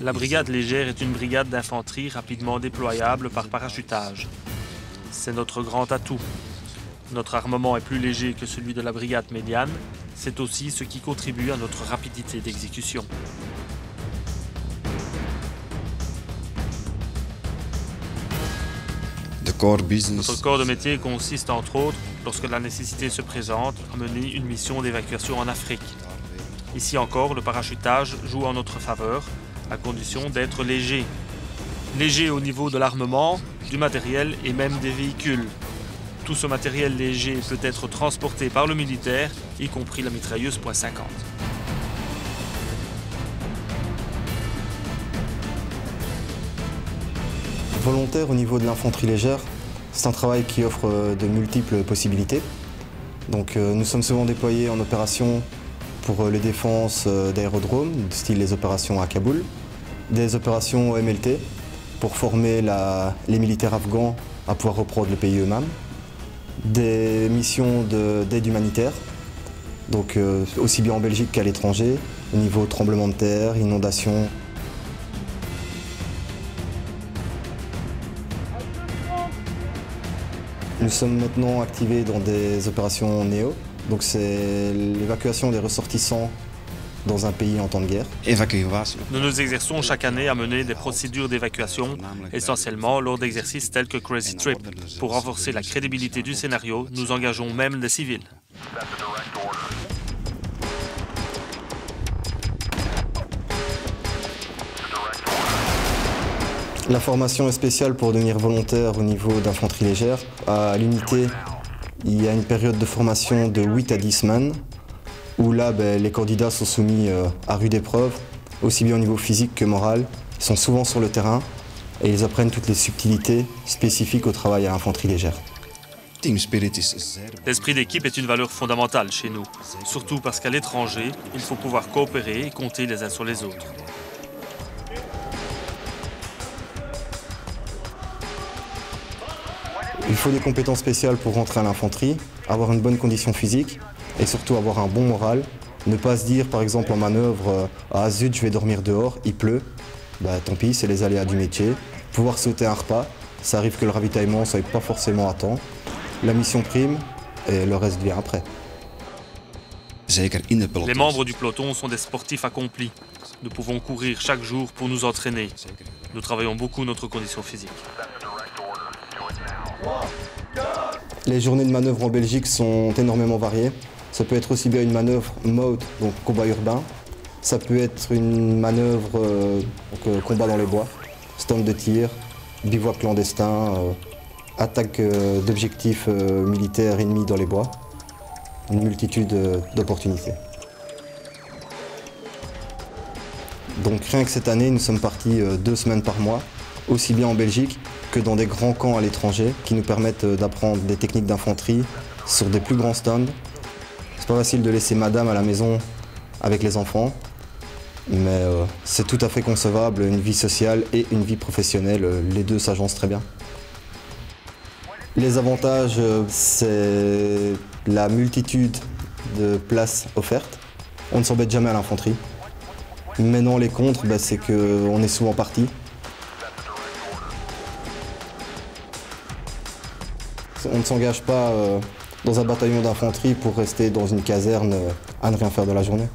La brigade légère est une brigade d'infanterie rapidement déployable par parachutage. C'est notre grand atout. Notre armement est plus léger que celui de la brigade médiane. C'est aussi ce qui contribue à notre rapidité d'exécution. Notre corps de métier consiste entre autres, lorsque la nécessité se présente, à mener une mission d'évacuation en Afrique. Ici encore, le parachutage joue en notre faveur, à condition d'être léger. Léger au niveau de l'armement, du matériel et même des véhicules. Tout ce matériel léger peut être transporté par le militaire, y compris la mitrailleuse .50. Volontaire au niveau de l'infanterie légère, c'est un travail qui offre de multiples possibilités. Donc, nous sommes souvent déployés en opération pour les défenses d'aérodromes, style les opérations à Kaboul, des opérations au MLT pour former les militaires afghans à pouvoir reprendre le pays eux-mêmes, des missions d'aide humanitaire, donc aussi bien en Belgique qu'à l'étranger, au niveau tremblement de terre, inondations. Nous sommes maintenant activés dans des opérations NEO, donc c'est l'évacuation des ressortissants dans un pays en temps de guerre. Nous nous exerçons chaque année à mener des procédures d'évacuation, essentiellement lors d'exercices tels que Crazy Trip. Pour renforcer la crédibilité du scénario, nous engageons même des civils. La formation est spéciale pour devenir volontaire au niveau d'infanterie légère. À l'unité, il y a une période de formation de 8 à 10 semaines, où là, les candidats sont soumis à rude épreuve, aussi bien au niveau physique que moral. Ils sont souvent sur le terrain et ils apprennent toutes les subtilités spécifiques au travail à l'infanterie légère. L'esprit d'équipe est une valeur fondamentale chez nous, surtout parce qu'à l'étranger, il faut pouvoir coopérer et compter les uns sur les autres. Il faut des compétences spéciales pour rentrer à l'infanterie, avoir une bonne condition physique et surtout avoir un bon moral. Ne pas se dire par exemple en manœuvre « Ah zut, je vais dormir dehors, il pleut ». Tant pis, c'est les aléas du métier. Pouvoir sauter un repas, ça arrive que le ravitaillement ne soit pas forcément à temps. La mission prime et le reste vient après. Les membres du peloton sont des sportifs accomplis. Nous pouvons courir chaque jour pour nous entraîner. Nous travaillons beaucoup notre condition physique. Les journées de manœuvre en Belgique sont énormément variées. Ça peut être aussi bien une manœuvre mode, donc combat urbain. Ça peut être une manœuvre combat dans les bois, stand de tir, bivouac clandestin, attaque d'objectifs militaires ennemis dans les bois. Une multitude d'opportunités. Donc rien que cette année, nous sommes partis 2 semaines par mois, aussi bien en Belgique que dans des grands camps à l'étranger qui nous permettent d'apprendre des techniques d'infanterie sur des plus grands stands. C'est pas facile de laisser madame à la maison avec les enfants, mais c'est tout à fait concevable, une vie sociale et une vie professionnelle, les deux s'agencent très bien. Les avantages, c'est la multitude de places offertes. On ne s'embête jamais à l'infanterie. Maintenant, les contres, c'est qu'on est souvent parti. On ne s'engage pas dans un bataillon d'infanterie pour rester dans une caserne à ne rien faire de la journée.